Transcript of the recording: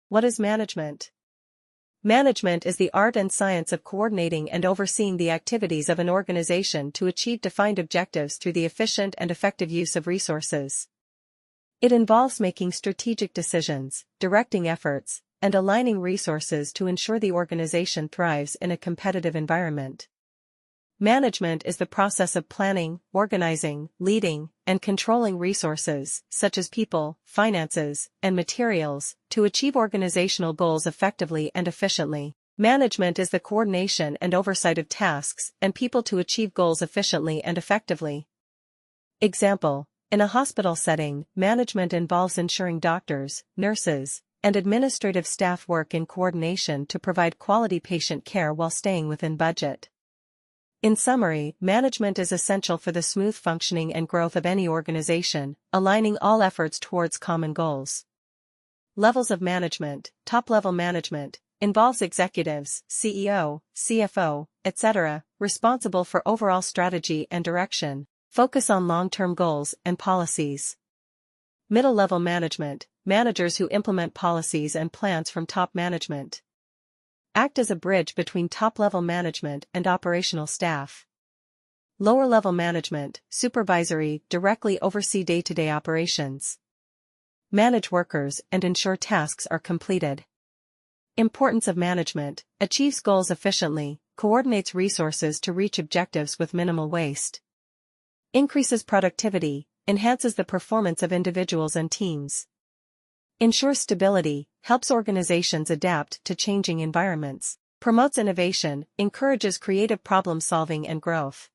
What is management? Management is the art and science of coordinating and overseeing the activities of an organization to achieve defined objectives through the efficient and effective use of resources. It involves making strategic decisions, directing efforts, and aligning resources to ensure the organization thrives in a competitive environment. Management is the process of planning, organizing, leading, and controlling resources, such as people, finances, and materials, to achieve organizational goals effectively and efficiently. Management is the coordination and oversight of tasks and people to achieve goals efficiently and effectively. Example: in a hospital setting, management involves ensuring doctors, nurses, and administrative staff work in coordination to provide quality patient care while staying within budget. In summary, management is essential for the smooth functioning and growth of any organization, aligning all efforts towards common goals. Levels of management. Top-level management involves executives, CEO, CFO, etc., responsible for overall strategy and direction, focus on long-term goals and policies. Middle-level management, managers who implement policies and plans from top management. Act as a bridge between top-level management and operational staff. Lower-level management, supervisory, directly oversee day-to-day operations. Manage workers and ensure tasks are completed. Importance of management: achieves goals efficiently, coordinates resources to reach objectives with minimal waste. Increases productivity, enhances the performance of individuals and teams. Ensures stability, helps organizations adapt to changing environments. Promotes innovation, encourages creative problem-solving and growth.